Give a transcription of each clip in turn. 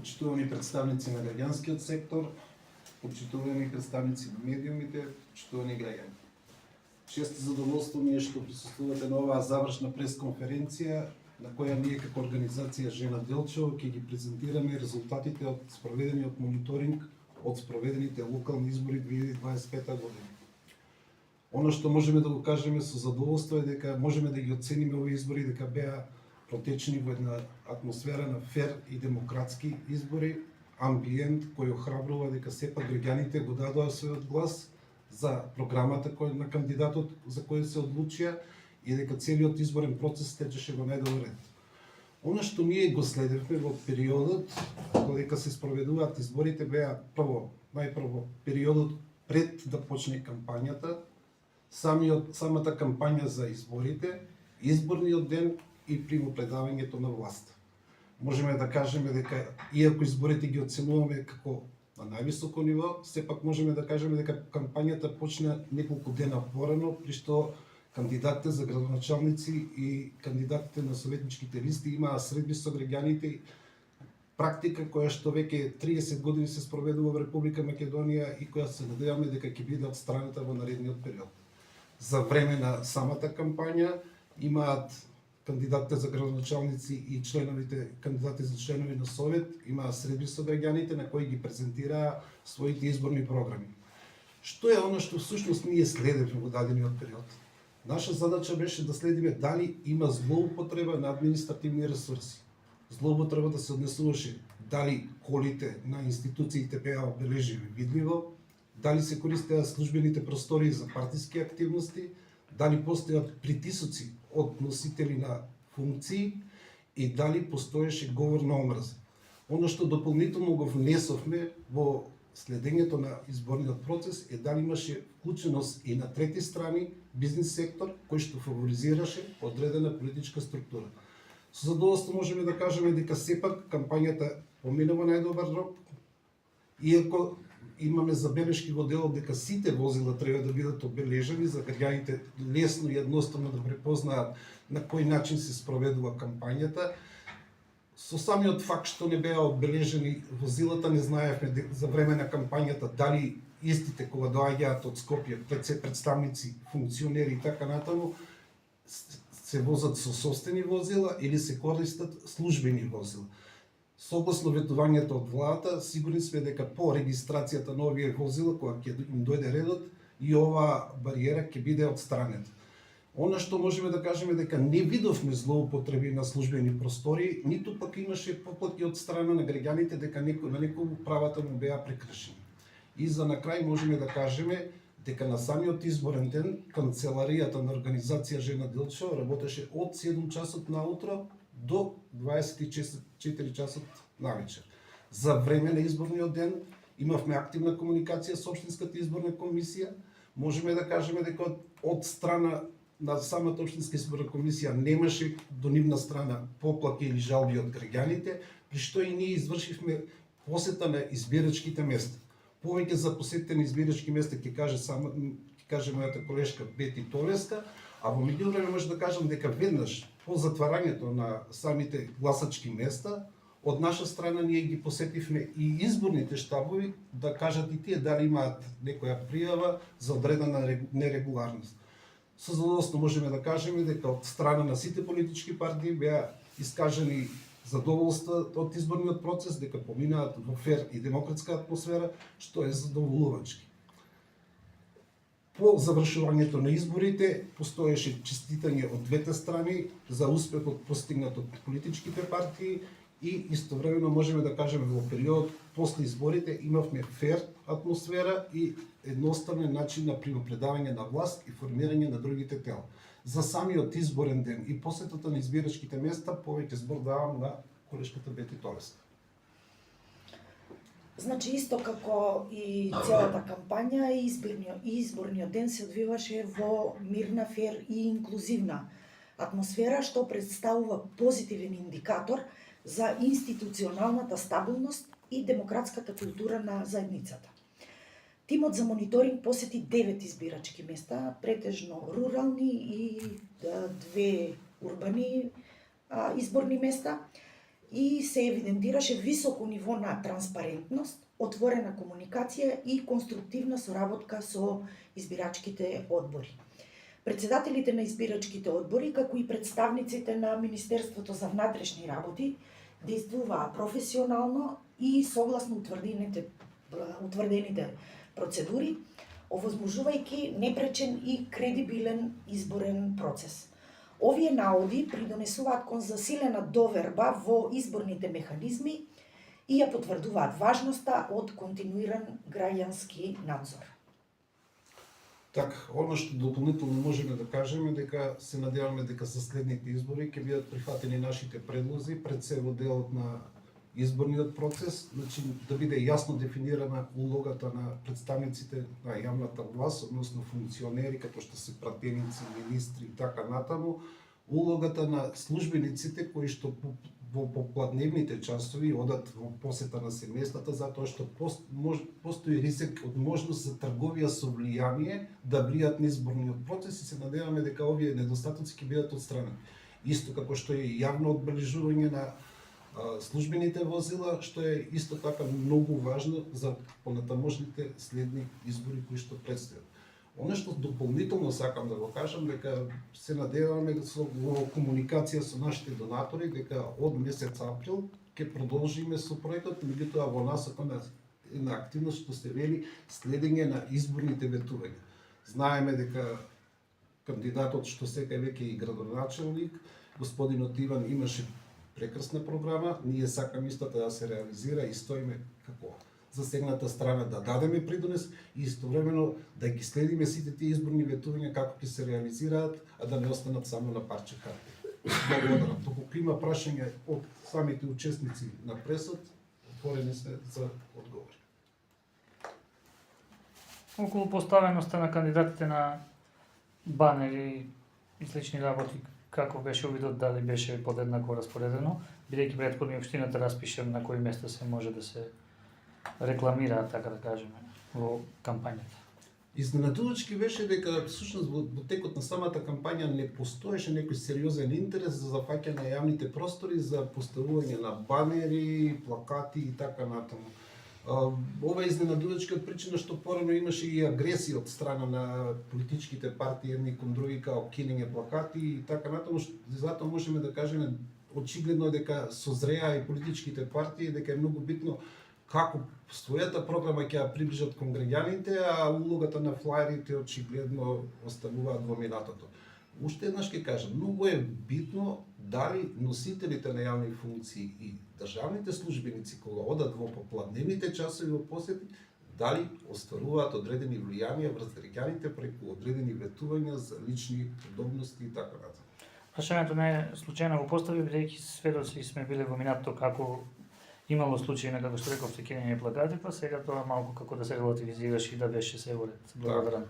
почитувани представници на граѓанскиот сектор, почитувани представници на медиумите, почитувани граѓани. Чест задоволство ми е што присуствувате на оваа завршна пресконференција, на која ние како организација Жена Делчево ќе ги презентираме резултатите од спроведениот мониторинг од спроведените локални избори 2025 година. Оно што можеме да го кажеме со задоволство е дека можеме да ги оцениме овие избори дека беа протечени во една атмосфера на фер и демократски избори, амбиент кој охрабрува дека сепак граѓаните го дадоа својот глас за програмата на кандидатот за кој се одлучија и дека целиот изборен процес течеше во најдобар ред. Оно што ние го следевме во периодот кога се спроведуваат изборите беа најпрво периодот пред да почне кампањата, самата кампања за изборите, изборниот ден и примопредавањето на власт. Можеме да кажеме дека иако изборите ги оценуваме како на највисоко ниво, сепак можеме да кажеме дека кампањата почна неколку дена порано, при што кандидатите за градоначалници и кандидатите на советничките листи имаа средби со граѓаните, практика која што веќе 30 години се спроведува во Република Македонија и која се надеваме дека ќе биде отстраната во наредниот период. За време на самата кампања имаат кандидатите за градоначалници и кандидати за членови на совет имаа средби со граѓаните на кои ги презентираа своите изборни програми. Што е оно што всушност ние следевме во дадениот период? Наша задача беше да следиме дали има злоупотреба на административни ресурси. Злоупотреба да се однесуваше дали колите на институциите беа обележени видливо, дали се користеа службените простории за партиски активности, дали постојат притисоци од носители на функции и дали постоеше говор на омраза. Оно што дополнително го внесовме во следењето на изборниот процес е дали имаше вклученост и на трети страни, бизнес сектор, кој што фаворизираше одредена политичка структура. Со задоволство можеме да кажеме дека сепак кампањата поминува најдобар рок, иако имаме забелешки во делот дека сите возила треба да бидат обележани за граѓаните лесно и едноставно да препознаат на кој начин се спроведува кампањата. Со самиот факт што не беа одбележени возилата, не знаевме за време на кампањата дали истите кога доаѓаат од Скопје, представници, функционери и така натаму, се возат со собствени возила или се користат службени возила. Согласно ветувањето од владата, сигурни сме дека по регистрацијата на овие возила, кога ќе им дојде редот, и оваа бариера ќе биде отстранета. Она што можеме да кажеме дека не видовме злоупотреби на службени простори, ниту пак имаше поплаки од страна на граѓаните дека на некој правата му беа прекршени. И за на крај можеме да кажеме дека на самиот изборен ден канцеларијата на организација Жена Делчево работеше од 7 часот наутро до 24 часот навечер. За време на изборниот ден имавме активна комуникација со Општинската изборна комисија. Можеме да кажеме дека од страна на самата Општинска изборна комисија немаше до нивна страна поплаки или жалби од граѓаните, при што и ние извршивме посета на избирачките места. Повеќе за посетите на избирачки места ќе каже мојата колешка Бети Толеска, а во меѓувреме може да кажам дека веднаш по затварањето на самите гласачки места, од наша страна ние ги посетивме и изборните штабови да кажат и тие дали имаат некоја пријава за одредена нерегуларност. Со задоволство можеме да кажеме дека од страна на сите политички партии беа искажани задоволства од изборниот процес, дека поминаат во фер и демократска атмосфера, што е задоволувачки. По завршувањето на изборите постоеше честитање од двете страни за успехот постигнат од политичките партии и истовремено можеме да кажеме во период после изборите имавме фер атмосфера и едноставен начин на примопредавање на власт и формирање на другите тела. За самиот изборен ден и посетата на избирачките места повеќе збор давам на колешката Бети Толеска. Значи, исто како и целата кампања, и изборниот ден се одвиваше во мирна, фер и инклузивна атмосфера, што представува позитивен индикатор за институционалната стабилност и демократската култура на заедницата. Тимот за мониторинг посети 9 избирачки места, претежно рурални и 2 урбани изборни места, и се евидентираше високо ниво на транспарентност, отворена комуникација и конструктивна соработка со избирачките одбори. Председателите на избирачките одбори, како и представниците на Министерството за внатрешни работи, действуваа професионално и согласно утврдените процедури, овозможувајќи непречен и кредибилен изборен процес. Овие наоди придонесуваат кон засилена доверба во изборните механизми и ја потврдуваат важноста од континуиран граѓански надзор. Така, оно што дополнително можеме да кажеме дека се надеваме дека за следните избори ќе бидат прифатени нашите предлози пред се во делот на изборниот процес, значи да биде јасно дефинирана улогата на представниците на јавната власт, односно функционери како што се пратеници, министри и така натаму, улогата на службениците кои што во попладневните часови одат во посета на семејствата затоа што постои ризик од можност за трговија со влијание да влијат на изборниот процес и се надеваме дека овие недостатоци ќе бидат отстранени. Исто како што е јавно одбележување на службените возила, што е исто така многу важно за понатамошните следни избори кои што предстојат. Оно што дополнително сакам да го кажам дека се надеваме во комуникација со нашите донатори дека од месец април ќе продолжиме со проектот, меѓутоа во насока на активност што се вели следење на изборните ветувања. Знаеме дека кандидатот што сега веќе и градоначелник, господинот Иван, имаше прекрасна програма, ние сакаме истата да се реализира и стоиме како засегната страна да дадеме придонес и истовремено да ги следиме сите тие изборни ветувања како ќе се реализираат, а да не останат само на парче хартија. Благодарам. Доколку има прашања од самите учесници на пресот, отворени сме за одговори. Околу поставеноста на кандидатите на банери и слични работи, како беше увидот, дали беше подеднакво распоредено, бидејќи претходно општината распише на кои места се може да се рекламира, така да кажеме, во кампањата. Изненадувачки беше дека всушност во текот на самата кампања не постоеше некој сериозен интерес за зафаќање на јавните простори, за поставување на банери, плакати и така натаму. Ова е изненадувачки од причина што порано имаше и агресија од страна на политичките партии едни кон други као кинење плакати и така натаму, затоа можеме да кажеме очигледно дека созреа и политичките партии, дека е многу битно како својата програма ќе ја приближат кон граѓаните, а улогата на флаерите очигледно остануваат во минатото. Уште еднаш ќе кажам, многу е битно дали носителите на јавни функции и државните службеници кога одат во попладневните часови во посети, дали остваруваат одредени влијанија врз граѓаните преку одредени ветувања за лични удобности и така натаму. Прашањето не е случајно го постави, бидејќи сведоци сме биле во минатото како имало случаи на, како што рековте, кинење плакати, па сега тоа малку како да се релативизираш и да беше се во ред. Благодарам.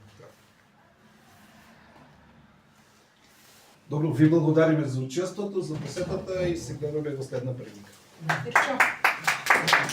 Добро, ви благодариме за учеството, за посетата и се гледаме во следна прилика.